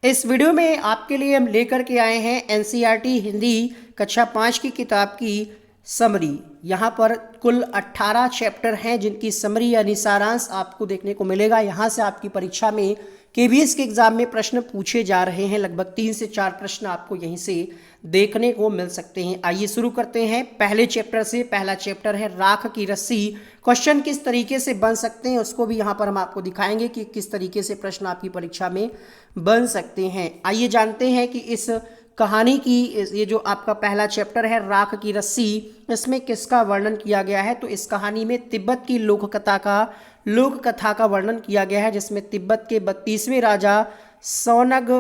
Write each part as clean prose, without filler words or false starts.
इस वीडियो में आपके लिए हम लेकर के आए हैं एनसीईआरटी हिंदी कक्षा 5 की किताब की समरी। यहाँ पर कुल 18 चैप्टर हैं जिनकी समरी यानी सारांश आपको देखने को मिलेगा। यहाँ से आपकी परीक्षा में केबीएस के एग्जाम में प्रश्न पूछे जा रहे हैं। लगभग 3 से 4 प्रश्न आपको यहीं से देखने को मिल सकते हैं। आइए शुरू करते हैं पहले चैप्टर से। पहला चैप्टर है राख की रस्सी। क्वेश्चन किस तरीके से बन सकते हैं उसको भी यहाँ पर हम आपको दिखाएंगे कि किस तरीके से प्रश्न आपकी परीक्षा में बन सकते हैं। आइए जानते हैं कि इस कहानी की ये जो आपका पहला चैप्टर है राख की रस्सी, इसमें किसका वर्णन किया गया है। तो इस कहानी में तिब्बत की लोक कथा का वर्णन किया गया है, जिसमें तिब्बत के 32वें राजा सौनग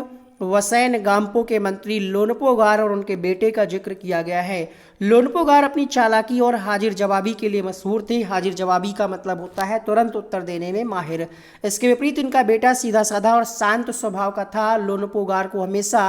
वसैन गाम्पो के मंत्री लोनपोगार और उनके बेटे का जिक्र किया गया है। लोनपोगार अपनी चालाकी और हाजिर जवाबी के लिए मशहूर थे। हाजिर जवाबी का मतलब होता है तुरंत उत्तर देने में माहिर। इसके विपरीत इनका बेटा सीधा साधा और शांत स्वभाव का था। लोनपोगार को हमेशा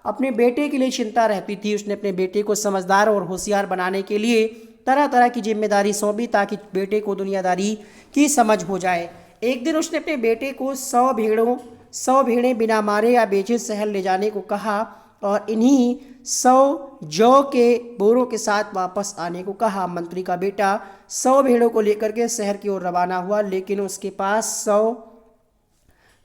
अपने बेटे के लिए चिंता रहती थी। उसने अपने बेटे को समझदार और होशियार बनाने के लिए तरह तरह की जिम्मेदारी सौंपी ताकि बेटे को दुनियादारी की समझ हो जाए। एक दिन उसने अपने बेटे को 100 भेड़ें बिना मारे या बेचे शहर ले जाने को कहा और इन्हीं 100 जौ के बोरों के साथ वापस आने को कहा। मंत्री का बेटा 100 भेड़ों को लेकर के शहर की ओर रवाना हुआ, लेकिन उसके पास 100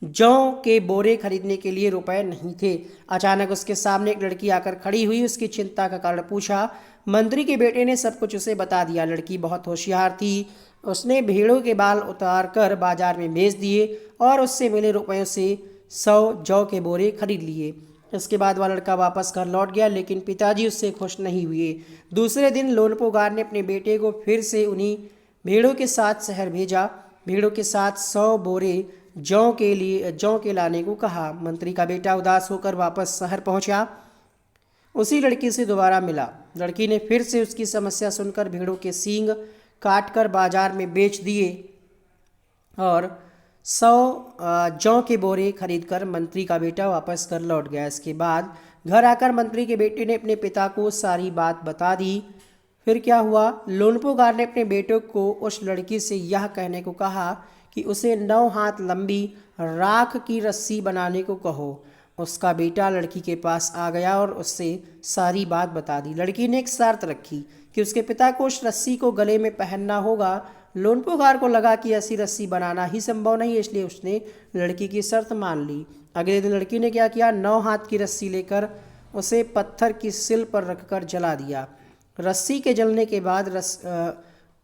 जौ के बोरे खरीदने के लिए रुपए नहीं थे। अचानक उसके सामने एक लड़की आकर खड़ी हुई। उसकी चिंता का कारण पूछा। मंत्री के बेटे ने सब कुछ उसे बता दिया। लड़की बहुत होशियार थी। उसने भेड़ों के बाल उतार कर बाजार में बेच दिए और उससे मिले रुपयों से 100 जौ के बोरे खरीद लिए। इसके बाद वह लड़का वापस घर लौट गया, लेकिन पिताजी उससे खुश नहीं हुए। दूसरे दिन लोनपोगार ने अपने बेटे को फिर से उन्हीं भेड़ों के साथ शहर भेजा। भेड़ों के साथ 100 बोरे जौ के लाने को कहा। मंत्री का बेटा उदास होकर वापस शहर पहुंचा। उसी लड़की से दोबारा मिला। लड़की ने फिर से उसकी समस्या सुनकर भेड़ों के सींग काटकर बाजार में बेच दिए और 100 जौ के बोरे खरीदकर मंत्री का बेटा वापस घर लौट गया। इसके बाद घर आकर मंत्री के बेटे ने अपने पिता को सारी बात बता दी। फिर क्या हुआ? लोनपोगार ने अपने बेटे को उस लड़की से यह कहने को कहा कि उसे 9 हाथ लंबी राख की रस्सी बनाने को कहो। उसका बेटा लड़की के पास आ गया और उससे सारी बात बता दी। लड़की ने एक शर्त रखी कि उसके पिता को उस रस्सी को गले में पहनना होगा। लोनपोगार को लगा कि ऐसी रस्सी बनाना ही संभव नहीं है, इसलिए उसने लड़की की शर्त मान ली। अगले दिन लड़की ने क्या किया? 9 हाथ की रस्सी लेकर उसे पत्थर की सिल पर रखकर जला दिया। रस्सी के जलने के बाद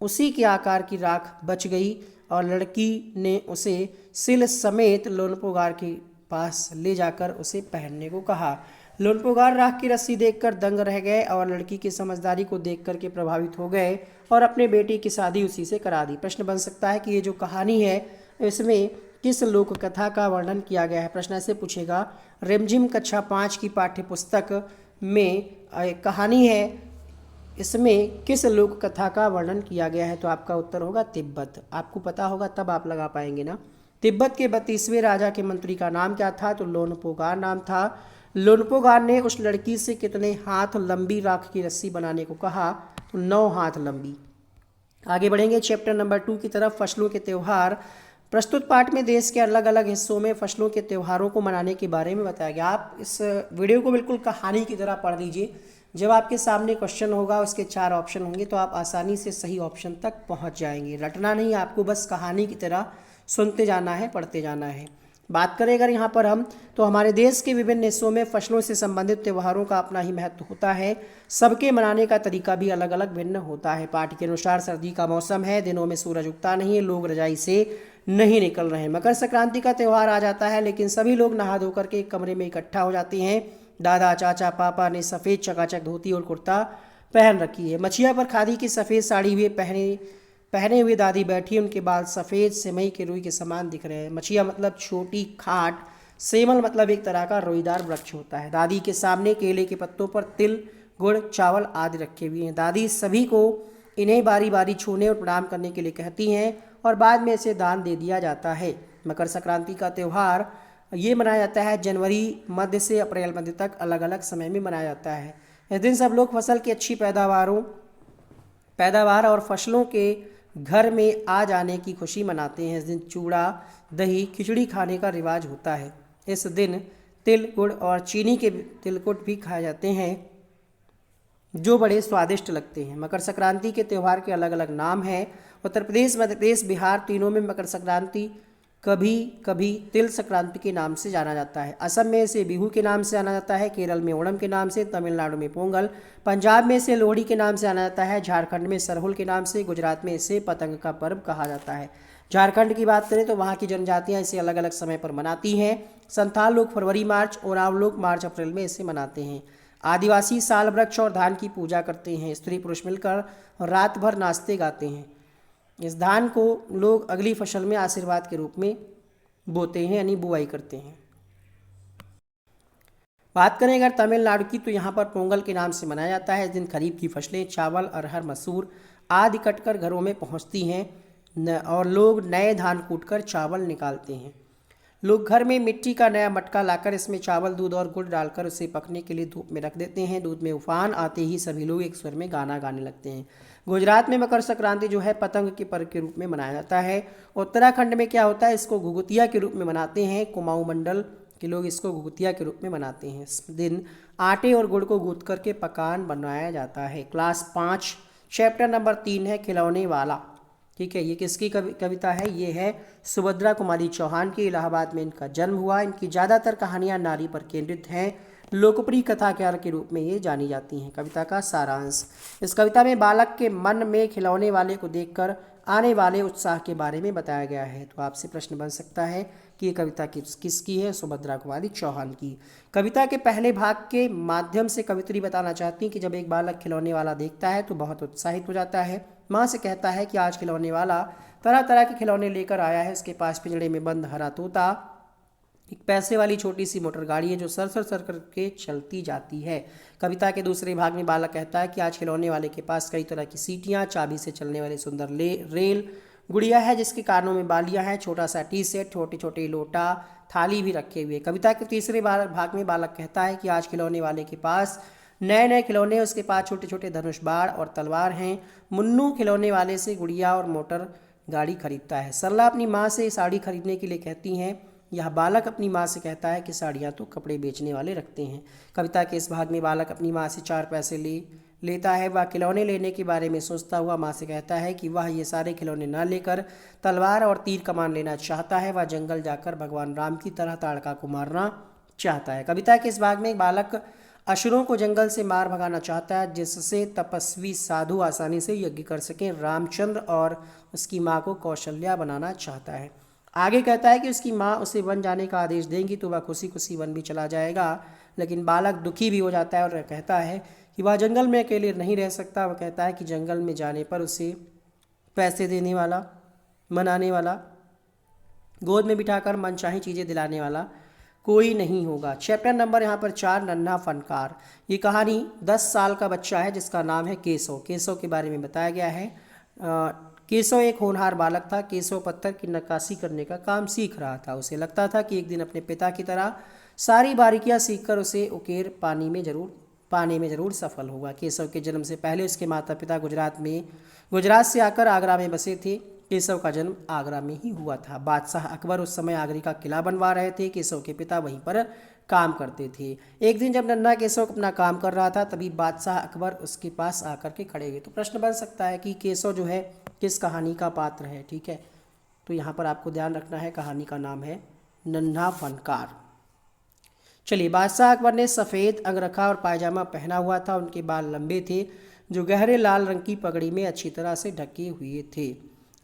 उसी के आकार की राख बच गई और लड़की ने उसे सिल समेत लोनपोगार के पास ले जाकर उसे पहनने को कहा। लोनपोगार राख की रस्सी देखकर दंग रह गए और लड़की की समझदारी को देख करके प्रभावित हो गए और अपने बेटी की शादी उसी से करा दी। प्रश्न बन सकता है कि ये जो कहानी है इसमें किस लोक कथा का वर्णन किया गया है। प्रश्न ऐसे पूछेगा, रिमझिम कक्षा 5 की पाठ्य पुस्तक में एक कहानी है, इसमें किस लोक कथा का वर्णन किया गया है। तो आपका उत्तर होगा तिब्बत। आपको पता होगा तब आप लगा पाएंगे ना। तिब्बत के 32वें राजा के मंत्री का नाम क्या था? तो लोनपोगार नाम था। लोनपोगार ने उस लड़की से कितने हाथ लंबी राख की रस्सी बनाने को कहा? तो 9 हाथ लंबी। आगे बढ़ेंगे चैप्टर नंबर 2 की तरफ, फसलों के त्यौहार। प्रस्तुत पाठ में देश के अलग अलग हिस्सों में फसलों के त्योहारों को मनाने के बारे में बताया गया। आप इस वीडियो को बिल्कुल कहानी की तरह पढ़ लीजिए। जब आपके सामने क्वेश्चन होगा, उसके 4 ऑप्शन होंगे, तो आप आसानी से सही ऑप्शन तक पहुंच जाएंगे। रटना नहीं, आपको बस कहानी की तरह सुनते जाना है, पढ़ते जाना है। बात करें अगर यहाँ पर हम, तो हमारे देश के विभिन्न हिस्सों में फसलों से संबंधित त्योहारों का अपना ही महत्व होता है। सबके मनाने का तरीका भी अलग अलग भिन्न होता है। पाठ के अनुसार सर्दी का मौसम है, दिनों में सूरज उगता नहीं है, लोग रजाई से नहीं निकल रहे हैं। मकर संक्रांति का त्यौहार आ जाता है, लेकिन सभी लोग नहा धोकर के एक कमरे में इकट्ठा हो जाते हैं। दादा चाचा पापा ने सफ़ेद चकाचक धोती और कुर्ता पहन रखी है। मछिया पर खादी की सफ़ेद साड़ी हुए पहने हुए दादी बैठी, उनके बाल सफ़ेद सिमई के रुई के समान दिख रहे हैं। मछिया मतलब छोटी खाट, सेमल मतलब एक तरह का रोईदार वृक्ष होता है। दादी के सामने केले के पत्तों पर तिल गुड़ चावल आदि रखे हुए हैं। दादी सभी को इन्हें बारी बारी छूने और प्रणाम करने के लिए कहती हैं और बाद में इसे दान दे दिया जाता है। मकर संक्रांति का त्यौहार ये मनाया जाता है जनवरी मध्य से अप्रैल मध्य तक, अलग अलग समय में मनाया जाता है। इस दिन सब लोग फसल की अच्छी पैदावार और फसलों के घर में आ जाने की खुशी मनाते हैं। इस दिन चूड़ा दही खिचड़ी खाने का रिवाज होता है। इस दिन तिल गुड़ और चीनी के तिलकुट भी खाए जाते हैं जो बड़े स्वादिष्ट लगते हैं। मकर संक्रांति के त्यौहार के अलग अलग नाम हैं। उत्तर प्रदेश, मध्य प्रदेश, बिहार तीनों में मकर संक्रांति कभी कभी तिल संक्रांति के नाम से जाना जाता है। असम में इसे बिहू के नाम से जाना जाता है, केरल में ओणम के नाम से, तमिलनाडु में पोंगल, पंजाब में इसे लोहड़ी के नाम से जाना जाता है, झारखंड में सरहुल के नाम से, गुजरात में इसे पतंग का पर्व कहा जाता है। झारखंड की बात करें तो वहाँ की जनजातियाँ इसे अलग अलग समय पर मनाती हैं। संथाल लोग फरवरी मार्च, ओराव लोग मार्च अप्रैल में इसे मनाते हैं। आदिवासी साल वृक्ष और धान की पूजा करते हैं। स्त्री पुरुष मिलकर रात भर नाचते गाते हैं। इस धान को लोग अगली फसल में आशीर्वाद के रूप में बोते हैं, यानी बुआई करते हैं। बात करें अगर तमिलनाडु की तो यहाँ पर पोंगल के नाम से मनाया जाता है। इस दिन खरीफ की फसलें चावल, अरहर, मसूर आदि कटकर घरों में पहुँचती हैं और लोग नए धान कूटकर चावल निकालते हैं। लोग घर में मिट्टी का नया मटका लाकर इसमें चावल, दूध और गुड़ डालकर उसे पकने के लिए धूप में रख देते हैं। दूध में उफान आते ही सभी लोग एक स्वर में गाना गाने लगते हैं। गुजरात में मकर संक्रांति जो है पतंग के पर्व के रूप में मनाया जाता है। उत्तराखंड में क्या होता है, इसको घुघुतिया के रूप में मनाते हैं। कुमाऊं मंडल के लोग इसको घुघुतिया के रूप में मनाते हैं। इस दिन आटे और गुड़ को गूंथ करके पकवान बनाया जाता है। क्लास 5 चैप्टर नंबर 3 है खिलौने वाला। ठीक है, ये किसकी कविता है? ये है सुभद्रा कुमारी चौहान की। इलाहाबाद में इनका जन्म हुआ। इनकी ज़्यादातर कहानियाँ नारी पर केंद्रित हैं। लोकप्रिय कथाकार के रूप में ये जानी जाती हैं। कविता का सारांश, इस कविता में बालक के मन में खिलौने वाले को देखकर आने वाले उत्साह के बारे में बताया गया है। तो आपसे प्रश्न बन सकता है कि ये कविता किसकी है? सुभद्रा कुमारी चौहान की। कविता के पहले भाग के माध्यम से कवित्री बताना चाहती हैं कि जब एक बालक खिलौने वाला देखता है तो बहुत उत्साहित हो जाता है। माँ से कहता है कि आज खिलौने वाला तरह तरह के खिलौने लेकर आया है। उसके पास पिंजड़े में बंद हरा तोता, एक पैसे वाली छोटी सी मोटर गाड़ी है जो सर सर सर करके चलती जाती है। कविता के दूसरे भाग में बालक कहता है कि आज खिलौने वाले के पास कई तरह की सीटियाँ, चाबी से चलने वाले सुंदर रेल, गुड़िया है जिसके कानों में बालियाँ हैं, छोटा सा टी सेट, छोटे छोटे लोटा, थाली भी रखे हुए। कविता के तीसरे भाग में बालक कहता है कि आज खिलौने वाले के पास नए नए खिलौने, उसके पास छोटे छोटे धनुष बाण और तलवार हैं। मुन्नू खिलौने वाले से गुड़िया और मोटर गाड़ी खरीदता है। सरला अपनी माँ से साड़ी खरीदने के लिए कहती हैं। यह बालक अपनी माँ से कहता है कि साड़ियाँ तो कपड़े बेचने वाले रखते हैं। कविता के इस भाग में बालक अपनी माँ से 4 पैसे लेता है। वह खिलौने लेने के बारे में सोचता हुआ माँ से कहता है कि वह ये सारे खिलौने न लेकर तलवार और तीर कमान लेना चाहता है। वह जंगल जाकर भगवान राम की तरह ताड़का को मारना चाहता है। कविता के इस भाग में बालक असुरों को जंगल से मार भगाना चाहता है जिससे तपस्वी साधु आसानी से यज्ञ कर सकें। रामचंद्र और उसकी माँ को कौशल्या बनाना चाहता है। आगे कहता है कि उसकी माँ उसे वन जाने का आदेश देंगी तो वह खुशी खुशी वन भी चला जाएगा, लेकिन बालक दुखी भी हो जाता है और कहता है कि वह जंगल में अकेले नहीं रह सकता। वह कहता है कि जंगल में जाने पर उसे पैसे देने वाला, मनाने वाला, गोद में बिठाकर मनचाही चीज़ें दिलाने वाला कोई नहीं होगा। चैप्टर नंबर यहाँ पर 4, नन्हा फनकार। ये कहानी 10 साल का बच्चा है जिसका नाम है केशव। केशव के बारे में बताया गया है। केशव एक होनहार बालक था। केशव पत्थर की नक्काशी करने का काम सीख रहा था। उसे लगता था कि एक दिन अपने पिता की तरह सारी बारीकियां सीखकर उसे उकेर पाने में जरूर सफल होगा। केशव के जन्म से पहले उसके माता पिता गुजरात से आकर आगरा में बसे थे। केशव का जन्म आगरा में ही हुआ था। बादशाह अकबर उस समय आगरे का किला बनवा रहे थे। केशव के पिता वहीं पर काम करते थे। एक दिन जब नन्हा केशव अपना काम कर रहा था तभी बादशाह अकबर उसके पास आकर के खड़े हुए। तो प्रश्न बन सकता है कि केशव जो है किस कहानी का पात्र है। ठीक है, तो यहाँ पर आपको ध्यान रखना है, कहानी का नाम है नन्हा फनकार। चलिए, बादशाह अकबर ने सफ़ेद अंगरखा और पायजामा पहना हुआ था। उनके बाल लंबे थे जो गहरे लाल रंग की पगड़ी में अच्छी तरह से ढके हुए थे।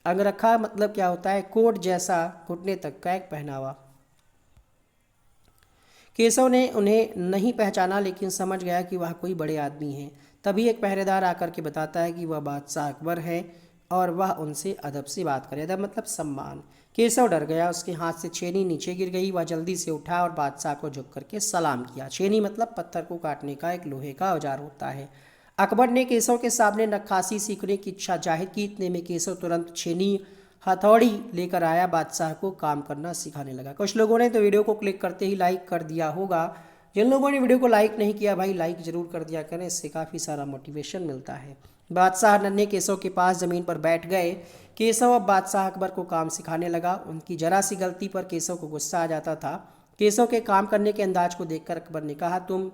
अंगरखा मतलब क्या होता है? कोट जैसा घुटने तक का एक पहनावा। केशव ने उन्हें नहीं पहचाना लेकिन समझ गया कि वह कोई बड़े आदमी हैं। तभी एक पहरेदार आकर के बताता है कि वह बादशाह अकबर है और वह उनसे अदब से बात करे। अदब मतलब सम्मान। केशव डर गया, उसके हाथ से छेनी नीचे गिर गई। वह जल्दी से उठा और बादशाह को झुक करके सलाम किया। छेनी मतलब पत्थर को काटने का एक लोहे का औजार होता है। अकबर ने केशव के सामने नक्काशी सीखने की इच्छा जाहिर की। इतने में केशव तुरंत छेनी हथौड़ी लेकर आया, बादशाह को काम करना सिखाने लगा। कुछ लोगों ने तो वीडियो को क्लिक करते ही लाइक कर दिया होगा। जिन लोगों ने वीडियो को लाइक नहीं किया भाई लाइक ज़रूर कर दिया करें, इससे काफ़ी सारा मोटिवेशन मिलता है। बादशाह नन्हे केशव के पास ज़मीन पर बैठ गए। केशव अब बादशाह अकबर को काम सिखाने लगा। उनकी जरा सी गलती पर केशव को गुस्सा आ जाता था। केशव के काम करने के अंदाज को देखकर अकबर ने कहा, तुम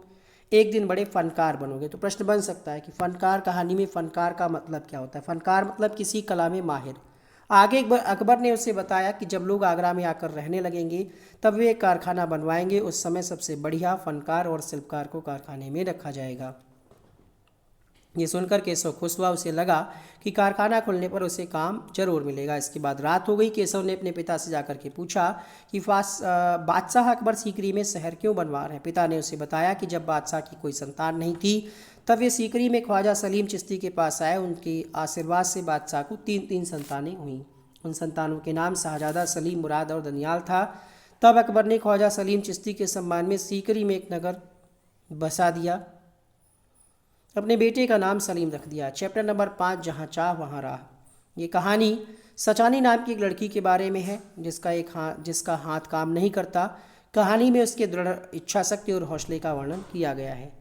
एक दिन बड़े फनकार बनोगे। तो प्रश्न बन सकता है कि फनकार, कहानी में फनकार का मतलब क्या होता है। फनकार मतलब किसी कला में माहिर। आगे अकबर ने उसे बताया कि जब लोग आगरा में आकर रहने लगेंगे तब वे एक कारखाना बनवाएंगे। उस समय सबसे बढ़िया फनकार और शिल्पकार को कारखाने में रखा जाएगा। ये सुनकर केशव खुश हुआ। उसे लगा कि कारखाना खुलने पर उसे काम जरूर मिलेगा। इसके बाद रात हो गई। केशव ने अपने पिता से जाकर के पूछा कि बादशाह अकबर सीकरी में शहर क्यों बनवा रहे हैं। पिता ने उसे बताया कि जब बादशाह की कोई संतान नहीं थी तब वे सीकरी में ख्वाजा सलीम चिश्ती के पास आए। उनके आशीर्वाद से बादशाह को 3 संतानें हुईं। उन संतानों के नाम शाहजादा, सलीम, मुराद और दनियाल था। तब अकबर ने ख्वाजा सलीम चिश्ती के सम्मान में सीकरी में एक नगर बसा दिया। अपने बेटे का नाम सलीम रख दिया। चैप्टर नंबर 5, जहाँ चाह वहाँ राह। ये कहानी सचानी नाम की एक लड़की के बारे में है जिसका हाथ काम नहीं करता। कहानी में उसके दृढ़ इच्छा शक्ति और हौसले का वर्णन किया गया है।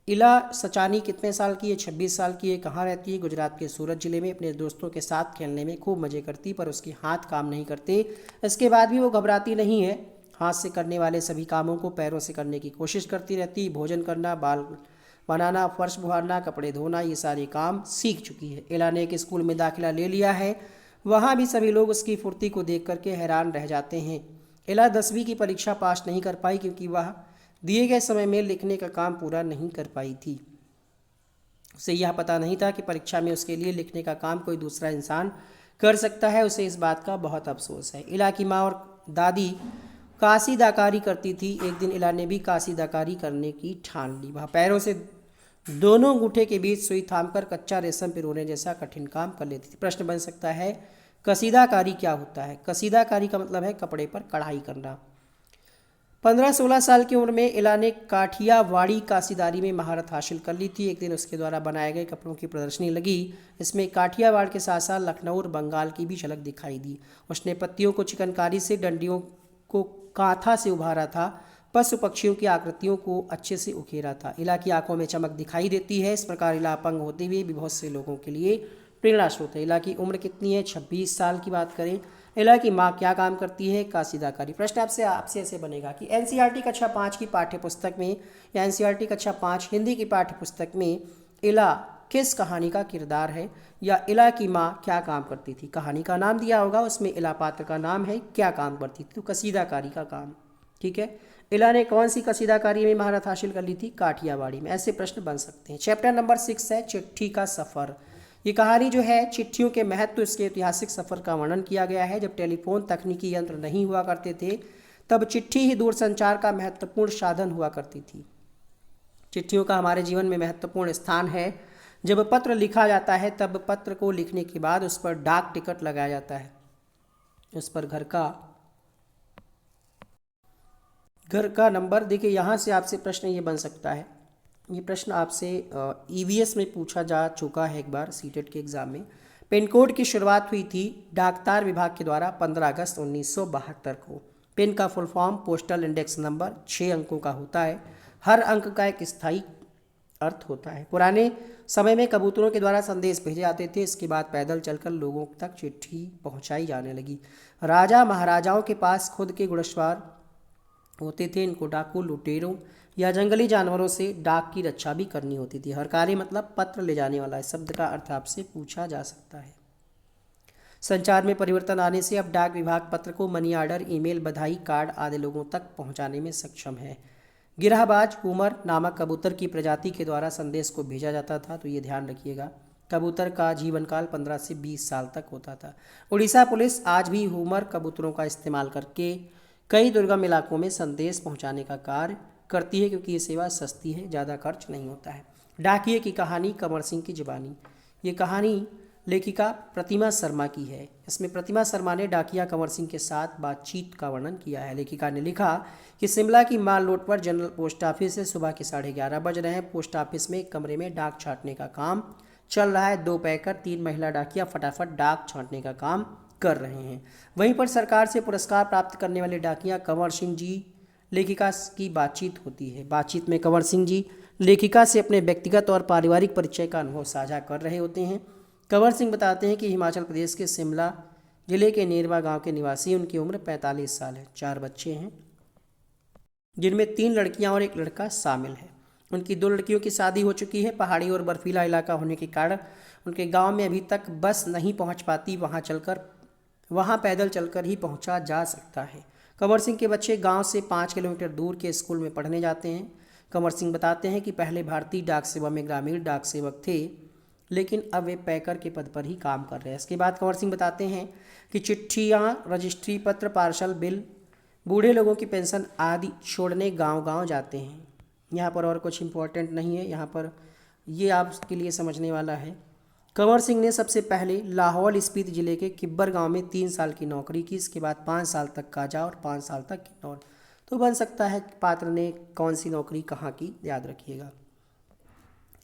इला सचानी कितने साल की है? 26 साल की है। कहाँ रहती है? गुजरात के सूरत जिले में। अपने दोस्तों के साथ खेलने में खूब मज़े करती, पर उसके हाथ काम नहीं करते। इसके बाद भी वो घबराती नहीं है। हाथ से करने वाले सभी कामों को पैरों से करने की कोशिश करती रहती। भोजन करना, बाल बनाना, फर्श बुहारना, कपड़े धोना, ये सारे काम सीख चुकी है। इला ने एक स्कूल में दाखिला ले लिया है। वहाँ भी सभी लोग उसकी फुर्ती को देख करके हैरान रह जाते हैं। इला 10वीं की परीक्षा पास नहीं कर पाई क्योंकि वह दिए गए समय में लिखने का काम पूरा नहीं कर पाई थी। उसे यह पता नहीं था कि परीक्षा में उसके लिए लिखने का काम कोई दूसरा इंसान कर सकता है। उसे इस बात का बहुत अफसोस है। इला की माँ और दादी कासीदाकारी करती थी। एक दिन इला ने भी कासीदाकारी करने की ठान ली। वह पैरों से दोनों अंगूठे के बीच सुई थामकर कच्चा रेशम पिरोने जैसा कठिन काम कर लेती थी। प्रश्न बन सकता है, कसीदाकारी क्या होता है? कसीदाकारी का मतलब है कपड़े पर कढ़ाई करना। 15-16 साल की उम्र में इला ने काठियावाड़ी कासीदारी में महारत हासिल कर ली थी। एक दिन उसके द्वारा बनाए गए कपड़ों की प्रदर्शनी लगी। इसमें काठियावाड़ के साथ साथ लखनऊ और बंगाल की भी झलक दिखाई दी। उसने पत्तियों को चिकनकारी से, डंडियों को कांथा से उभारा था, पशु पक्षियों की आकृतियों को अच्छे से उकेरा था। इला की आंखों में चमक दिखाई देती है। इस प्रकार इला अपंग होते हुए भी बहुत से लोगों के लिए प्रेरणा स्रोत है। इला की उम्र कितनी है? 26 साल की बात करें। इला की माँ क्या काम करती है? कासीदाकारी। प्रश्न आपसे ऐसे बनेगा कि एनसीईआरटी कक्षा 5 की पाठ्य पुस्तक में या एनसीईआरटी कक्षा 5 हिंदी की पाठ्य पुस्तक में इला किस कहानी का किरदार है, या इला की माँ क्या काम करती थी? कहानी का नाम दिया होगा, उसमें इला पात्र का नाम है, क्या काम करती थी? तो कसीदाकारी का काम। ठीक है। इला ने कौन सी कसीदाकारी में महारत हासिल कर ली थी? काठियावाड़ी में। ऐसे प्रश्न बन सकते हैं। चैप्टर नंबर 6 है चिट्ठी का सफ़र। ये कहानी जो है चिट्ठियों के महत्व, इसके ऐतिहासिक सफ़र का वर्णन किया गया है। जब टेलीफोन तकनीकी यंत्र नहीं हुआ करते थे तब चिट्ठी ही दूरसंचार का महत्वपूर्ण साधन हुआ करती थी। चिट्ठियों का हमारे जीवन में महत्वपूर्ण स्थान है। जब पत्र लिखा जाता है तब पत्र को लिखने के बाद उस पर डाक टिकट लगाया जाता है। उस पर घर का नंबर। देखिए, यहाँ से आपसे प्रश्न ये बन सकता है। ये प्रश्न आपसे ईवीएस में पूछा जा चुका है एक बार सीटेट के एग्ज़ाम में। पिन कोड की शुरुआत हुई थी डाकतार विभाग के द्वारा 15 अगस्त 1972 को। पिन का full form postal index number 6 अंकों का होता है। हर अंक का एक स्थायी अर्थ होता है। पुराने समय में कबूतरों के द्वारा संदेश भेजे जाते थे। इसके बाद पैदल चलकर लोगों तक चिट्ठी पहुंचाई जाने लगी। राजा महाराजाओं के पास खुद के घुड़सवार होते थे। इनको डाकू, लुटेरों या जंगली जानवरों से डाक की रक्षा भी करनी होती थी। हरकारी मतलब पत्र ले जाने वाला। इस शब्द का अर्थ आपसे पूछा जा सकता है। संचार में परिवर्तन आने से अब डाक विभाग पत्र को मनी ऑर्डर, ईमेल, बधाई कार्ड आदि लोगों तक पहुंचाने में सक्षम है। गिरहबाज हुमर नामक कबूतर की प्रजाति के द्वारा संदेश को भेजा जाता था, तो ये ध्यान रखिएगा। कबूतर का जीवन काल 15 से 20 साल तक होता था। उड़ीसा पुलिस आज भी हुमर कबूतरों का इस्तेमाल करके कई दुर्गम इलाकों में संदेश पहुंचाने का कार्य करती है, क्योंकि ये सेवा सस्ती है, ज़्यादा खर्च नहीं होता है। डाकिए की कहानी कंवर सिंह की जुबानी। ये कहानी लेखिका प्रतिमा शर्मा की है। इसमें प्रतिमा शर्मा ने डाकिया कंवर सिंह के साथ बातचीत का वर्णन किया है। लेखिका ने लिखा कि शिमला की माल रोड पर जनरल पोस्ट ऑफिस से सुबह के 11:30 बज रहे हैं। पोस्ट ऑफिस में एक कमरे में डाक छांटने का काम चल रहा है। 2 पैकर 3 महिला डाकिया फटाफट डाक छांटने का काम कर रहे हैं। वहीं पर सरकार से पुरस्कार प्राप्त करने वाले डाकिया कंवर सिंह जी लेखिका की बातचीत होती है। बातचीत में कंवर सिंह जी लेखिका से अपने व्यक्तिगत और पारिवारिक परिचय का अनुभव साझा कर रहे होते हैं। कंवर सिंह बताते हैं कि हिमाचल प्रदेश के शिमला जिले के नेरवा गांव के निवासी, उनकी उम्र 45 साल है, 4 बच्चे हैं। जिनमें 3 लड़कियां और 1 लड़का शामिल है। उनकी 2 लड़कियों की शादी हो चुकी है। पहाड़ी और बर्फीला इलाका होने के कारण उनके गांव में अभी तक बस नहीं पहुंच पाती, वहां पैदल चलकर ही पहुंचा जा सकता है। कंवर सिंह के बच्चे गांव से 5 किलोमीटर दूर के स्कूल में पढ़ने जाते हैं। कंवर सिंह बताते हैं कि पहले भारतीय डाक सेवा में ग्रामीण डाक सेवक थे, लेकिन अब वे पैकर के पद पर ही काम कर रहे हैं। इसके बाद कंवर सिंह बताते हैं कि चिट्ठियाँ, रजिस्ट्री पत्र, पार्सल बिल, बूढ़े लोगों की पेंशन आदि छोड़ने गांव-गांव जाते हैं। यहाँ पर और कुछ इम्पोर्टेंट नहीं है, यहाँ पर ये आपके लिए समझने वाला है। कंवर सिंह ने सबसे पहले लाहौल स्पीति जिले के किब्बर गांव में 3 साल की नौकरी की। इसके बाद 5 साल तक काजा और 5 साल तक किन्नौर। तो बन सकता है पात्र ने कौन सी नौकरी कहाँ की, याद रखिएगा।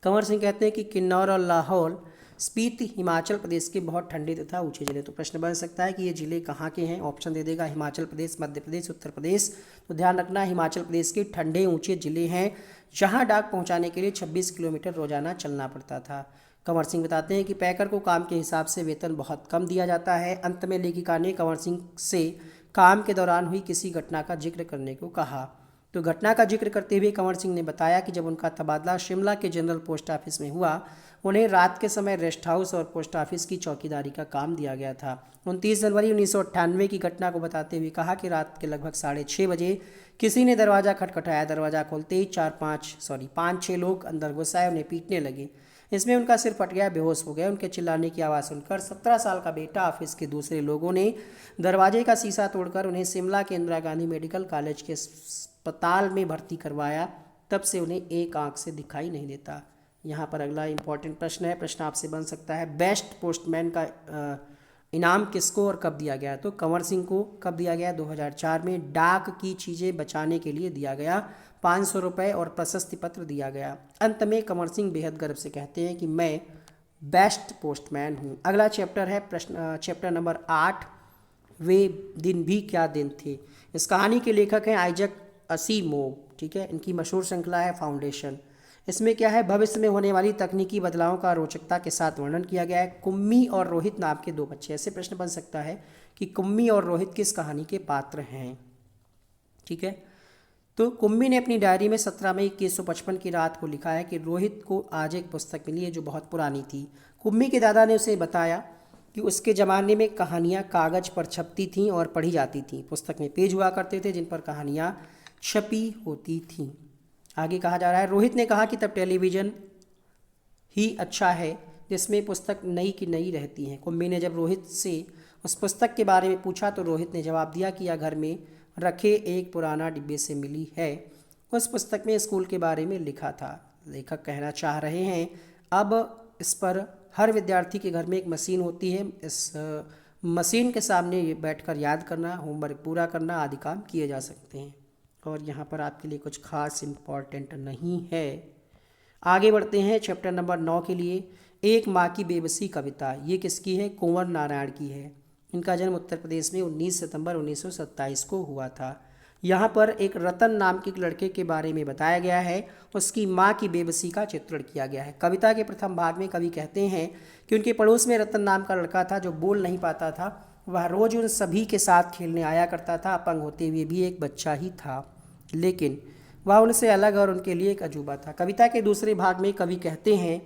कंवर सिंह कहते हैं कि किन्नौर और लाहौल स्पीति हिमाचल प्रदेश के बहुत ठंडे तथा ऊंचे जिले। तो प्रश्न बन सकता है कि ये जिले कहाँ के हैं। ऑप्शन दे देगा हिमाचल प्रदेश, मध्य प्रदेश, उत्तर प्रदेश। तो ध्यान रखना, हिमाचल प्रदेश के ठंडे ऊंचे जिले हैं जहाँ डाक पहुँचाने के लिए 26 किलोमीटर रोजाना चलना पड़ता था। कंवर सिंह बताते हैं कि पैकर को काम के हिसाब से वेतन बहुत कम दिया जाता है। अंत में लेखिका ने कंवर सिंह से काम के दौरान हुई किसी घटना का जिक्र करने को कहा। तो घटना का जिक्र करते हुए कंवर सिंह ने बताया कि जब उनका तबादला शिमला के जनरल पोस्ट ऑफिस में हुआ, उन्हें रात के समय रेस्ट हाउस और पोस्ट ऑफिस की चौकीदारी का काम दिया गया था। 29 जनवरी 1998 की घटना को बताते हुए कहा कि रात के लगभग 6:30 बजे किसी ने दरवाज़ा खटखटाया। दरवाज़ा खोलते ही 5-6 लोग अंदर घुस आए, उन्हें पीटने लगे। इसमें उनका सिर फट गया, बेहोश हो गया। उनके चिल्लाने की आवाज़ सुनकर 17 साल का बेटा ऑफिस के दूसरे लोगों ने दरवाजे का शीशा तोड़कर उन्हें शिमला के इंदिरा गांधी मेडिकल कॉलेज के अस्पताल में भर्ती करवाया। तब से उन्हें एक आंख से दिखाई नहीं देता। यहाँ पर अगला इंपॉर्टेंट प्रश्न है, प्रश्न आपसे बन सकता है, बेस्ट पोस्टमैन का इनाम किसको और कब दिया गया। तो कंवर सिंह को कब दिया गया, 2004 में डाक की चीज़ें बचाने के लिए दिया गया 500 रुपये और प्रशस्ति पत्र दिया गया। अंत में कंवर सिंह बेहद गर्व से कहते हैं कि मैं बेस्ट पोस्टमैन हूँ। अगला चैप्टर है चैप्टर नंबर 8, वे दिन भी क्या दिन थे। इस कहानी के लेखक हैं आइजक असीमोव। ठीक है, इनकी मशहूर श्रृंखला है फाउंडेशन। इसमें क्या है, भविष्य में होने वाली तकनीकी बदलावों का रोचकता के साथ वर्णन किया गया है। कुम्मी और रोहित नाम के 2 बच्चे। ऐसे प्रश्न बन सकता है कि कुम्मी और रोहित किस कहानी के पात्र हैं। ठीक है, तो कुम्मी ने अपनी डायरी में 17 मई 1955 की रात को लिखा है कि रोहित को आज एक पुस्तक मिली है जो बहुत पुरानी थी। कुम्मी के दादा ने उसे बताया कि उसके ज़माने में कहानियाँ कागज़ पर छपती थीं और पढ़ी जाती थीं। पुस्तक में पेज हुआ करते थे जिन पर कहानियाँ छपी होती थीं। आगे कहा जा रहा है, रोहित ने कहा कि तब टेलीविज़न ही अच्छा है जिसमें पुस्तक नई की नई रहती हैं। कुम्मी ने जब रोहित से उस पुस्तक के बारे में पूछा तो रोहित ने जवाब दिया कि यह घर में रखे एक पुराना डिब्बे से मिली है। उस पुस्तक में स्कूल के बारे में लिखा था। लेखक कहना चाह रहे हैं अब इस पर हर विद्यार्थी के घर में एक मशीन होती है। इस मशीन के सामने बैठकर याद करना, होमवर्क पूरा करना आदि काम किए जा सकते हैं। और यहाँ पर आपके लिए कुछ खास इम्पॉर्टेंट नहीं है। आगे बढ़ते हैं चैप्टर नंबर 9 के लिए। एक माँ की बेबसी कविता, ये किसकी है, कुंवर नारायण की है। इनका जन्म उत्तर प्रदेश में 19 सितंबर 1927 को हुआ था। यहाँ पर एक रतन नाम के एक लड़के के बारे में बताया गया है, उसकी माँ की बेबसी का चित्रण किया गया है। कविता के प्रथम भाग में कवि कहते हैं कि उनके पड़ोस में रतन नाम का लड़का था जो बोल नहीं पाता था। वह रोज उन सभी के साथ खेलने आया करता था। अपंग होते हुए भी एक बच्चा ही था, लेकिन वह उनसे अलग और उनके लिए एक अजूबा था। कविता के दूसरे भाग में कवि कहते हैं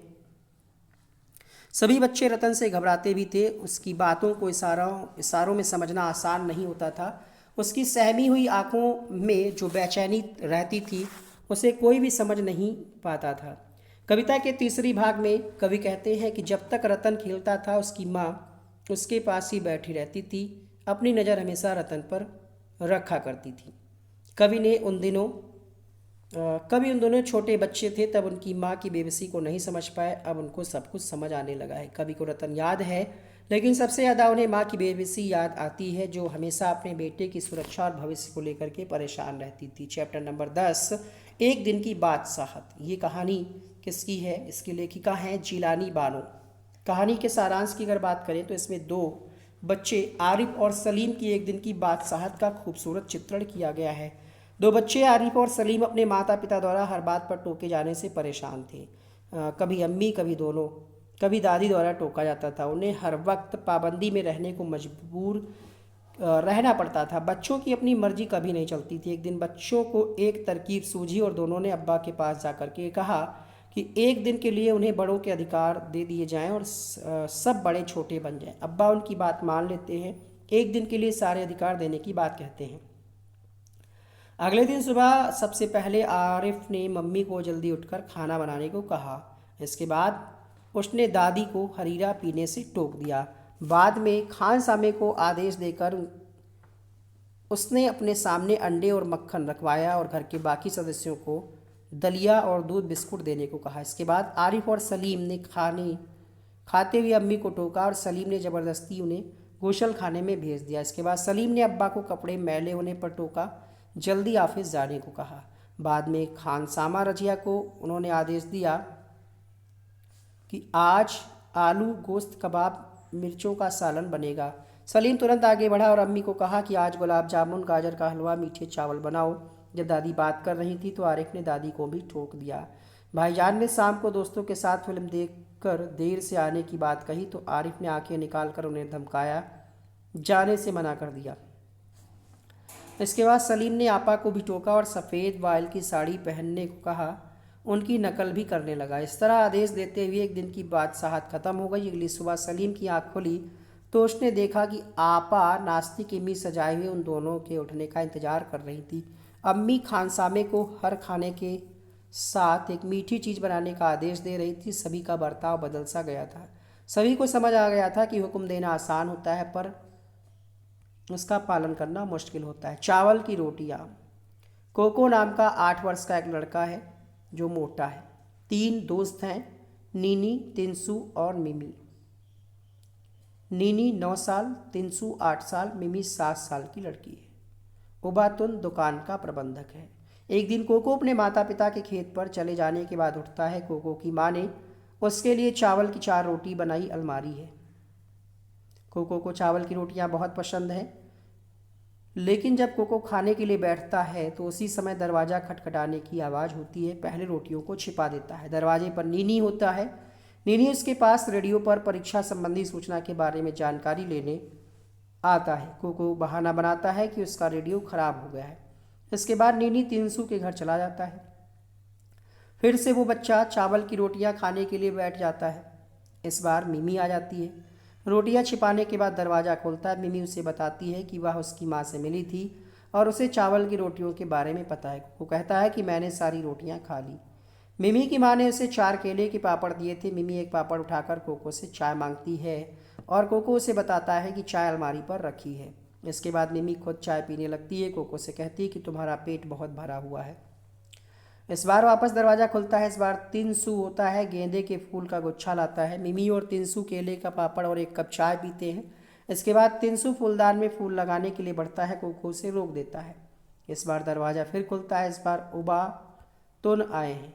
सभी बच्चे रतन से घबराते भी थे। उसकी बातों को इशारों में समझना आसान नहीं होता था। उसकी सहमी हुई आंखों में जो बेचैनी रहती थी उसे कोई भी समझ नहीं पाता था। कविता के तीसरी भाग में कवि कहते हैं कि जब तक रतन खेलता था उसकी माँ उसके पास ही बैठी रहती थी, अपनी नज़र हमेशा रतन पर रखा करती थी। कवि उन दोनों छोटे बच्चे थे, तब उनकी माँ की बेबसी को नहीं समझ पाए। अब उनको सब कुछ समझ आने लगा है। कवि को रतन याद है, लेकिन सबसे ज़्यादा उन्हें माँ की बेबसी याद आती है जो हमेशा अपने बेटे की सुरक्षा और भविष्य को लेकर के परेशान रहती थी। चैप्टर नंबर 10, एक दिन की बादशाहत। ये कहानी किसकी है, इसकी लेखिका हैं जिलानी बानो। कहानी के सारांश की अगर बात करें तो इसमें 2 बच्चे आरिफ और सलीम की एक दिन की बादशाहत का खूबसूरत चित्रण किया गया है। 2 बच्चे आरिफ और सलीम अपने माता पिता द्वारा हर बात पर टोके जाने से परेशान थे। कभी अम्मी, कभी दोनों, कभी दादी द्वारा टोका जाता था। उन्हें हर वक्त पाबंदी में रहने को मजबूर रहना पड़ता था। बच्चों की अपनी मर्जी कभी नहीं चलती थी। एक दिन बच्चों को एक तरकीब सूझी और दोनों ने अब्बा के पास जाकर के कहा कि एक दिन के लिए उन्हें बड़ों के अधिकार दे दिए जाएं और सब बड़े छोटे बन जाएं। अब्बा उनकी बात मान लेते हैं, एक दिन के लिए सारे अधिकार देने की बात कहते हैं। अगले दिन सुबह सबसे पहले आरिफ ने मम्मी को जल्दी उठकर खाना बनाने को कहा। इसके बाद उसने दादी को हरीरा पीने से टोक दिया। बाद में खान सामे को आदेश देकर उसने अपने सामने अंडे और मक्खन रखवाया और घर के बाकी सदस्यों को दलिया और दूध बिस्कुट देने को कहा। इसके बाद आरिफ और सलीम ने खाते हुए अम्मी को टोका और सलीम ने ज़बरदस्ती उन्हें गोशल खाने में भेज दिया। इसके बाद सलीम ने अब्बा को कपड़े मैले होने पर टोका, जल्दी ऑफिस जाने को कहा। बाद में खान सामा रजिया को उन्होंने आदेश दिया कि आज आलू गोश्त कबाब मिर्चों का सालन बनेगा। सलीम तुरंत आगे बढ़ा और अम्मी को कहा कि आज गुलाब जामुन, गाजर का हलवा, मीठे चावल बनाओ। जब दादी बात कर रही थी तो आरिफ ने दादी को भी टोक दिया। भाईजान ने शाम को दोस्तों के साथ फिल्म देखकर देर से आने की बात कही तो आरिफ ने आंखें निकालकर उन्हें धमकाया, जाने से मना कर दिया। इसके बाद सलीम ने आपा को भी टोका और सफ़ेद वायल की साड़ी पहनने को कहा। उनकी नकल भी करने लगा। इस तरह आदेश देते हुए एक दिन की बादशाहत खत्म हो गई। अगली सुबह सलीम की आँख खुली तो उसने देखा कि आपा नाश्ते की मेज़ सजाए हुए उन दोनों के उठने का इंतजार कर रही थी। अम्मी खानसामे को हर खाने के साथ एक मीठी चीज़ बनाने का आदेश दे रही थी। सभी का बर्ताव बदल सा गया था। सभी को समझ आ गया था कि हुक्म देना आसान होता है पर उसका पालन करना मुश्किल होता है। चावल की रोटियाँ। कोको नाम का 8 वर्ष का एक लड़का है जो मोटा है। 3 दोस्त हैं, नीनी, तिनसु और मिमी। नीनी 9 साल, तिनसु 8 साल, मिमी 7 साल की लड़की है। उबातुन दुकान का प्रबंधक है। एक दिन कोको अपने माता पिता के खेत पर चले जाने के बाद उठता है। कोको की माँ ने उसके लिए चावल की 4 रोटी बनाई अलमारी है। कोको को चावल की रोटियां बहुत पसंद है, लेकिन जब कोको खाने के लिए बैठता है तो उसी समय दरवाज़ा खटखटाने की आवाज़ होती है। पहले रोटियों को छिपा देता है। दरवाजे पर नीनी होता है। नीनी उसके पास रेडियो पर परीक्षा संबंधी सूचना के बारे में जानकारी लेने आता है। कोको बहाना बनाता है कि उसका रेडियो खराब हो गया है। इसके बाद नीनी तिनसु के घर चला जाता है। फिर से वो बच्चा चावल की रोटियां खाने के लिए बैठ जाता है। इस बार मिमी आ जाती है। रोटियां छिपाने के बाद दरवाज़ा खोलता है। मिमी उसे बताती है कि वह उसकी माँ से मिली थी और उसे चावल की रोटियों के बारे में पता है। वो कहता है कि मैंने सारी रोटियां खा ली। मिमी की माँ ने उसे 4 केले के पापड़ दिए थे। मिमी एक पापड़ उठाकर कोको से चाय मांगती है और कोको उसे बताता है कि चाय अलमारी पर रखी है। इसके बाद मिमी खुद चाय पीने लगती है। कोको से कहती है कि तुम्हारा पेट बहुत भरा हुआ है। इस बार वापस दरवाज़ा खुलता है। इस बार तिनसु होता है। गेंदे के फूल का गुच्छा लाता है। मिमी और तिनसु केले का पापड़ और 1 कप चाय पीते हैं। इसके बाद तिनसु फूलदान में फूल लगाने के लिए बढ़ता है। कोको उसे रोक देता है। इस बार दरवाज़ा फिर खुलता है। इस बार उबा तुन आए हैं।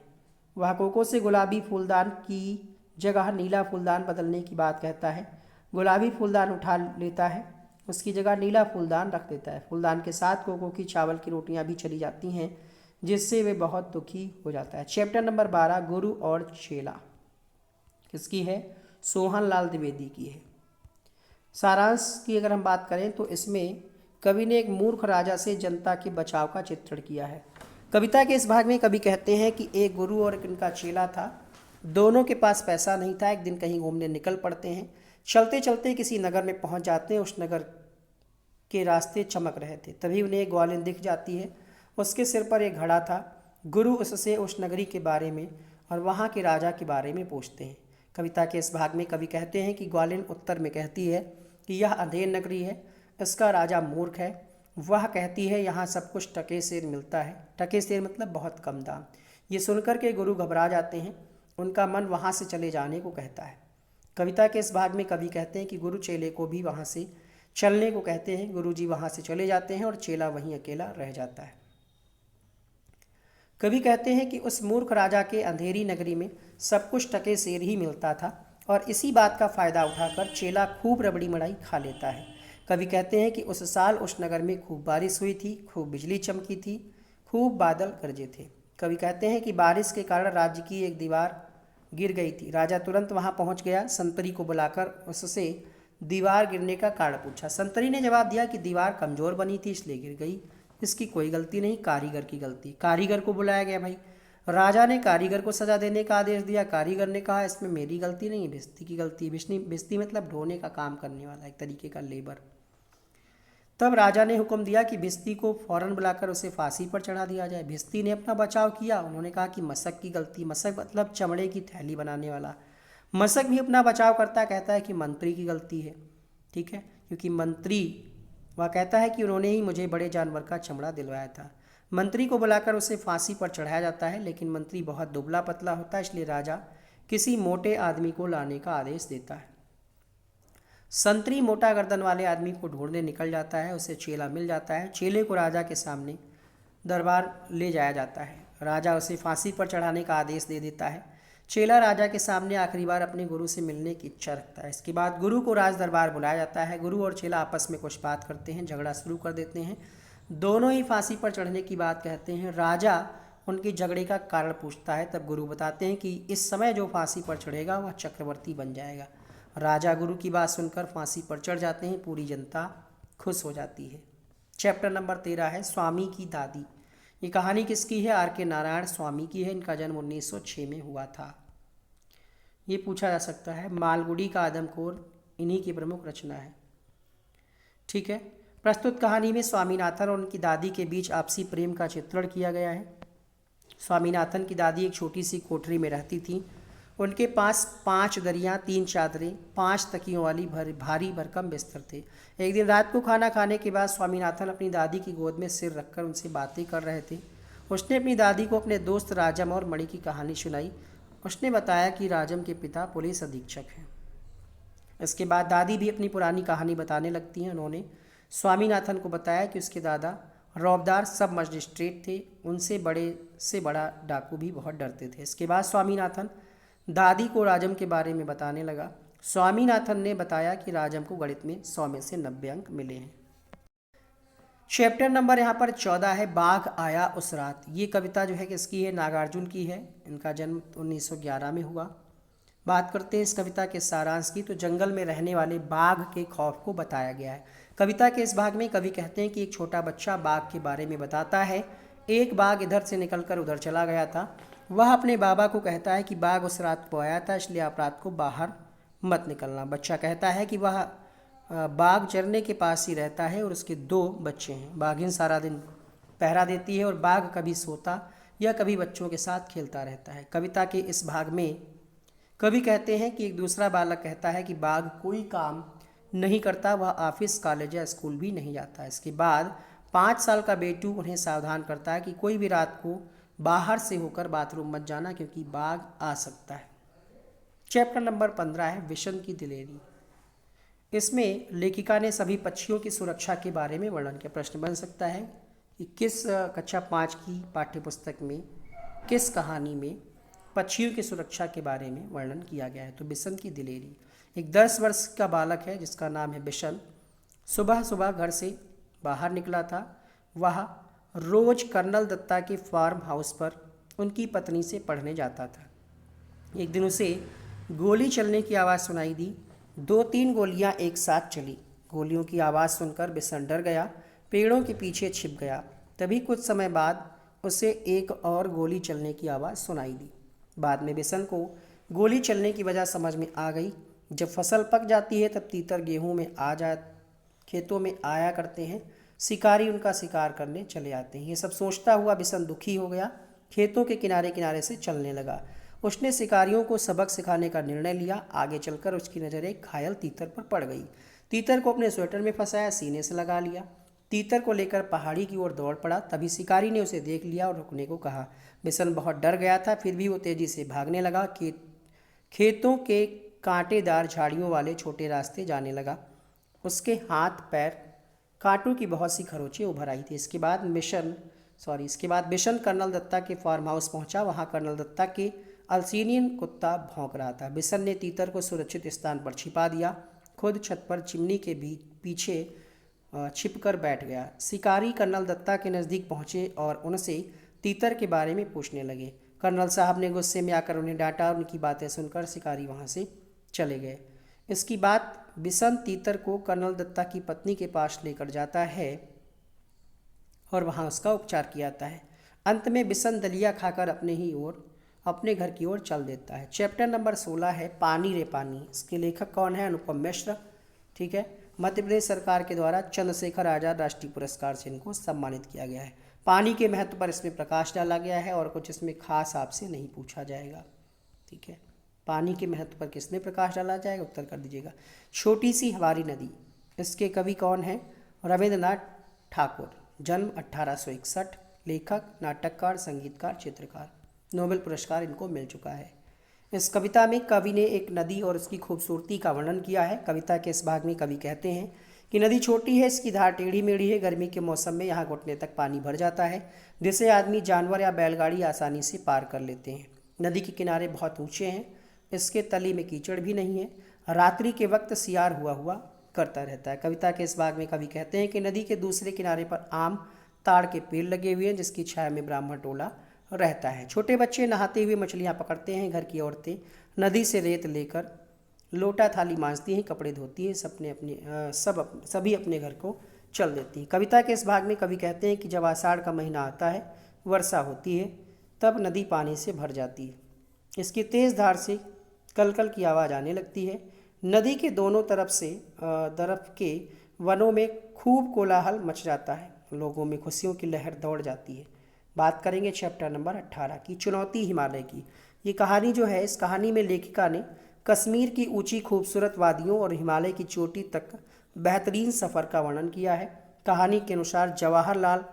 वह कोको से गुलाबी फूलदान की जगह नीला फूलदान बदलने की बात कहता है। गुलाबी फूलदान उठा लेता है, उसकी जगह नीला फूलदान रख देता है। फूलदान के साथ कोको की चावल की रोटियां भी चली जाती हैं, जिससे वे बहुत दुखी हो जाता है। चैप्टर नंबर 12 गुरु और चेला किसकी है? सोहन लाल द्विवेदी की है। सारांश की अगर हम बात करें तो इसमें कवि ने एक मूर्ख राजा से जनता के बचाव का चित्रण किया है। कविता के इस भाग में कवि कहते हैं कि एक गुरु और एक इनका चेला था। दोनों के पास पैसा नहीं था। एक दिन कहीं घूमने निकल पड़ते हैं। चलते चलते किसी नगर में पहुंच जाते हैं। उस नगर के रास्ते चमक रहे थे। तभी उन्हें एक ग्वालिन दिख जाती है। उसके सिर पर एक घड़ा था। गुरु उससे उस नगरी के बारे में और वहाँ के राजा के बारे में पूछते हैं। कविता के इस भाग में कवि कहते हैं कि ग्वालिन उत्तर में कहती है कि यह अंधेर नगरी है, इसका राजा मूर्ख है। वह कहती है यहाँ सब कुछ टके सेर मिलता है। टके सेर मतलब बहुत कम दाम। ये सुनकर के गुरु घबरा जाते हैं। उनका मन वहाँ से चले जाने को कहता है। कविता के इस भाग में कवि कहते हैं कि गुरु चेले को भी वहाँ से चलने को कहते हैं। गुरु जी वहाँ से चले जाते हैं और चेला वहीं अकेला रह जाता है। कवि कहते हैं कि उस मूर्ख राजा के अंधेरी नगरी में सब कुछ टके सेर ही मिलता था और इसी बात का फ़ायदा उठाकर चेला खूब रबड़ी मलाई खा लेता है। कवि कहते हैं कि उस साल उस नगर में खूब बारिश हुई थी, खूब बिजली चमकी थी, खूब बादल गरजे थे। कवि कहते हैं कि बारिश के कारण राज्य की एक दीवार गिर गई थी। राजा तुरंत वहां पहुंच गया। संतरी को बुलाकर उससे दीवार गिरने का कारण पूछा। संतरी ने जवाब दिया कि दीवार कमज़ोर बनी थी इसलिए गिर गई, इसकी कोई गलती नहीं, कारीगर की गलती। कारीगर को बुलाया गया भाई। राजा ने कारीगर को सजा देने का आदेश दिया। कारीगर ने कहा इसमें मेरी गलती नहीं है, भिस्ती की गलती है। भिस्ती मतलब ढोने का काम करने वाला, एक तरीके का लेबर। तब राजा ने हुक्म दिया कि भिस्ती को फौरन बुलाकर उसे फांसी पर चढ़ा दिया जाए। भिस्ती ने अपना बचाव किया। उन्होंने कहा कि मशक की गलती, मशक मतलब चमड़े की थैली बनाने वाला। मशक भी अपना बचाव करता, कहता है कि मंत्री की गलती है, ठीक है, क्योंकि मंत्री वह कहता है कि उन्होंने ही मुझे बड़े जानवर का चमड़ा दिलवाया था। मंत्री को बुलाकर उसे फांसी पर चढ़ाया जाता है, लेकिन मंत्री बहुत दुबला पतला होता है, इसलिए राजा किसी मोटे आदमी को लाने का आदेश देता है। संतरी मोटा गर्दन वाले आदमी को ढूंढने निकल जाता है। उसे चेला मिल जाता है। चेले को राजा के सामने दरबार ले जाया जाता है। राजा उसे फांसी पर चढ़ाने का आदेश दे देता है। चेला राजा के सामने आखिरी बार अपने गुरु से मिलने की इच्छा रखता है। इसके बाद गुरु को राज दरबार बुलाया जाता है। गुरु और चेला आपस में कुछ बात करते हैं, झगड़ा शुरू कर देते हैं। दोनों ही फांसी पर चढ़ने की बात कहते हैं। राजा उनकी झगड़े का कारण पूछता है, तब गुरु बताते हैं कि इस समय जो फांसी पर चढ़ेगा वह चक्रवर्ती बन जाएगा। राजा गुरु की बात सुनकर फांसी पर चढ़ जाते हैं। पूरी जनता खुश हो जाती है। चैप्टर नंबर 13 है स्वामी की दादी। ये कहानी किसकी है? आर के नारायण स्वामी की है। इनका जन्म 1906 में हुआ था। ये पूछा जा सकता है। मालगुडी का आदमखोर इन्हीं की प्रमुख रचना है, ठीक है। प्रस्तुत कहानी में स्वामीनाथन और उनकी दादी के बीच आपसी प्रेम का चित्रण किया गया है। स्वामीनाथन की दादी एक छोटी सी कोठरी में रहती थी। उनके पास 5 दरियाँ, 3 चादरें, 5 तकियों वाली भारी भरकम बिस्तर थे। एक दिन रात को खाना खाने के बाद स्वामीनाथन अपनी दादी की गोद में सिर रखकर उनसे बातें कर रहे थे। उसने अपनी दादी को अपने दोस्त राजम और मणि की कहानी सुनाई। उसने बताया कि राजम के पिता पुलिस अधीक्षक हैं। इसके बाद दादी भी अपनी पुरानी कहानी बताने लगती हैं। उन्होंने स्वामीनाथन को बताया कि उसके दादा रौबदार सब मजिस्ट्रेट थे, उनसे बड़े से बड़ा डाकू भी बहुत डरते थे। इसके बाद स्वामीनाथन दादी को राजम के बारे में बताने लगा। स्वामीनाथन ने बताया कि राजम को गणित में 100 में से 90 अंक मिले हैं। चैप्टर नंबर यहाँ पर 14 है बाघ आया उस रात। ये कविता जो है किसकी है? नागार्जुन की है। इनका जन्म 1911 में हुआ। बात करते हैं इस कविता के सारांश की। तो जंगल में रहने वाले बाघ के खौफ को बताया गया है। कविता के इस भाग में कवि कहते हैं कि एक छोटा बच्चा बाघ के बारे में बताता है। एक बाघ इधर से निकलकर उधर चला गया था। वह अपने बाबा को कहता है कि बाघ उस रात को आया था, इसलिए आप रात को बाहर मत निकलना। बच्चा कहता है कि वह बाघ चरने के पास ही रहता है और उसके 2 बच्चे हैं। बाघिन सारा दिन पहरा देती है और बाघ कभी सोता या कभी बच्चों के साथ खेलता रहता है। कविता के इस भाग में कवि कहते हैं कि एक दूसरा बालक कहता है कि बाघ कोई काम नहीं करता, वह ऑफिस, कॉलेज या स्कूल भी नहीं जाता। इसके बाद 5 साल का बेटू उन्हें सावधान करता है कि कोई भी रात को बाहर से होकर बाथरूम मत जाना, क्योंकि बाघ आ सकता है। चैप्टर नंबर 15 है विशन की दिलेरी। इसमें लेखिका ने सभी पक्षियों की सुरक्षा के बारे में वर्णन किया। प्रश्न बन सकता है कि किस कक्षा 5 की पाठ्यपुस्तक में, किस कहानी में पक्षियों की सुरक्षा के बारे में वर्णन किया गया है? तो बिशन की दिलेरी। एक 10 वर्ष का बालक है जिसका नाम है बिशन। सुबह सुबह घर से बाहर निकला था। वह रोज कर्नल दत्ता के फार्म हाउस पर उनकी पत्नी से पढ़ने जाता था। एक दिन उसे गोली चलने की आवाज़ सुनाई दी। 2-3 गोलियां एक साथ चली। गोलियों की आवाज़ सुनकर बिशन डर गया, पेड़ों के पीछे छिप गया। तभी कुछ समय बाद उसे एक और गोली चलने की आवाज़ सुनाई दी। बाद में बिशन को गोली चलने की वजह समझ में आ गई। जब फसल पक जाती है तब तीतर गेहूं में खेतों में आया करते हैं। शिकारी उनका शिकार करने चले आते हैं। ये सब सोचता हुआ बिशन दुखी हो गया। खेतों के किनारे किनारे से चलने लगा। उसने शिकारियों को सबक सिखाने का निर्णय लिया। आगे चलकर उसकी नज़र एक घायल तीतर पर पड़ गई। तीतर को अपने स्वेटर में फंसाया, सीने से लगा लिया। तीतर को लेकर पहाड़ी की ओर दौड़ पड़ा। तभी शिकारी ने उसे देख लिया और रुकने को कहा। बिशन बहुत डर गया था, फिर भी वो तेजी से भागने लगा। खेतों के कांटेदार झाड़ियों वाले छोटे रास्ते जाने लगा। उसके हाथ पैर कांटों की बहुत सी खरोंचें उभर आई थी। इसके बाद बिशन कर्नल दत्ता के फार्म हाउस पहुंचा। वहां कर्नल दत्ता के अल्सीनियन कुत्ता भौंक रहा था। बिशन ने तीतर को सुरक्षित स्थान पर छिपा दिया। खुद छत पर चिमनी के पीछे छिपकर बैठ गया। शिकारी कर्नल दत्ता के नज़दीक पहुंचे और उनसे तीतर के बारे में पूछने लगे। कर्नल साहब ने गुस्से में आकर उन्हें डांटा और उनकी बातें सुनकर शिकारी वहां से चले गए। इसकी बात बिशन तीतर को कर्नल दत्ता की पत्नी के पास लेकर जाता है और वहाँ उसका उपचार किया जाता है। अंत में बिशन दलिया खाकर अपने घर की ओर चल देता है। चैप्टर नंबर 16 है पानी रे पानी। इसके लेखक कौन है? अनुपम मिश्र। ठीक है, मध्य प्रदेश सरकार के द्वारा चंद्रशेखर आजाद राष्ट्रीय पुरस्कार से इनको सम्मानित किया गया है। पानी के महत्व पर इसमें प्रकाश डाला गया है और कुछ इसमें खास आपसे नहीं पूछा जाएगा। ठीक है, पानी के महत्व पर किसमें प्रकाश डाला जाएगा, उत्तर कर दीजिएगा। छोटी सी हमारी नदी, इसके कवि कौन है? रविंद्रनाथ ठाकुर। जन्म 1861। लेखक, नाटककार, संगीतकार, चित्रकार। नोबेल पुरस्कार इनको मिल चुका है। इस कविता में कवि ने एक नदी और उसकी खूबसूरती का वर्णन किया है। कविता के इस भाग में कवि कहते हैं कि नदी छोटी है, इसकी धार टेढ़ी मेढ़ी है, गर्मी के मौसम में यहाँ घुटने तक पानी भर जाता है, जिसे आदमी, जानवर या बैलगाड़ी आसानी से पार कर लेते हैं। नदी के किनारे बहुत ऊंचे हैं, इसके तली में कीचड़ भी नहीं है, रात्रि के वक्त सियार हुआ करता रहता है। कविता के इस भाग में कवि कहते हैं कि नदी के दूसरे किनारे पर आम ताड़ के पेड़ लगे हुए हैं, जिसकी छाया में ब्राह्मण टोला रहता है। छोटे बच्चे नहाते हुए मछलियाँ पकड़ते हैं, घर की औरतें नदी से रेत लेकर लोटा थाली मांजती हैं, कपड़े धोती हैं, सभी अपने घर को चल देती हैं। कविता के इस भाग में कवि कहते हैं कि जब आषाढ़ का महीना आता है, वर्षा होती है, तब नदी पानी से भर जाती है। इसकी तेज़ धार से कलकल की आवाज़ आने लगती है। नदी के दोनों तरफ के वनों में खूब कोलाहल मच जाता है, लोगों में खुशियों की लहर दौड़ जाती है। बात करेंगे चैप्टर नंबर 18 की, चुनौती हिमालय की। ये कहानी जो है, इस कहानी में लेखिका ने कश्मीर की ऊंची खूबसूरत वादियों और हिमालय की चोटी तक बेहतरीन सफ़र का वर्णन किया है। कहानी के अनुसार जवाहरलाल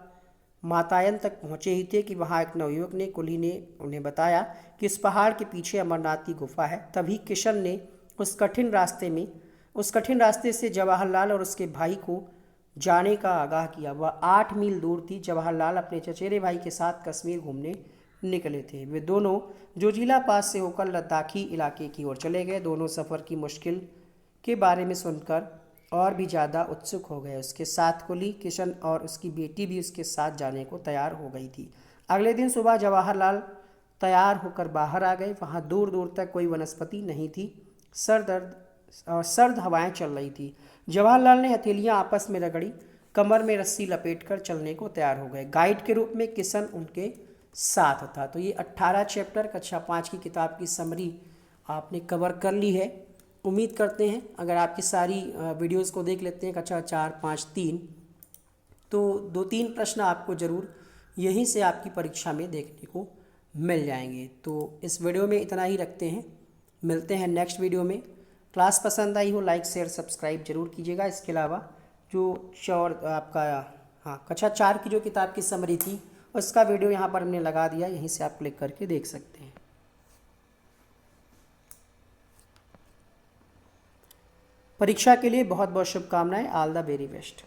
मातायन तक पहुँचे ही थे कि वहाँ एक नवयुवक ने, कुली ने उन्हें बताया कि इस पहाड़ के पीछे अमरनाथ की गुफा है। तभी किशन ने उस कठिन रास्ते से जवाहरलाल और उसके भाई को जाने का आगाह किया। वह 8 मील दूर थी। जवाहरलाल अपने चचेरे भाई के साथ कश्मीर घूमने निकले थे। वे दोनों जोजिला पास से होकर लद्दाखी इलाके की ओर चले गए। दोनों सफ़र की मुश्किल के बारे में सुनकर और भी ज़्यादा उत्सुक हो गए। उसके साथ कुली, किशन और उसकी बेटी भी उसके साथ जाने को तैयार हो गई थी। अगले दिन सुबह जवाहरलाल तैयार होकर बाहर आ गए। वहाँ दूर दूर तक कोई वनस्पति नहीं थी। सर्द हवाएं चल रही थी। जवाहरलाल ने हथेलियां आपस में रगड़ी, कमर में रस्सी लपेटकर चलने को तैयार हो गए। गाइड के रूप में किशन उनके साथ था। तो ये 18 चैप्टर कक्षा 5 की किताब की समरी आपने कवर कर ली है। उम्मीद करते हैं अगर आपकी सारी वीडियोस को देख लेते हैं कक्षा 4, 5, 3, तो 2-3 प्रश्न आपको ज़रूर यहीं से आपकी परीक्षा में देखने को मिल जाएंगे। तो इस वीडियो में इतना ही रखते हैं, मिलते हैं नेक्स्ट वीडियो में। क्लास पसंद आई हो लाइक शेयर सब्सक्राइब जरूर कीजिएगा। इसके अलावा जो कक्षा 4 की जो किताब की समरी थी उसका वीडियो यहाँ पर हमने लगा दिया, यहीं से आप क्लिक करके देख सकते हैं। परीक्षा के लिए बहुत बहुत शुभकामनाएं। All the very best.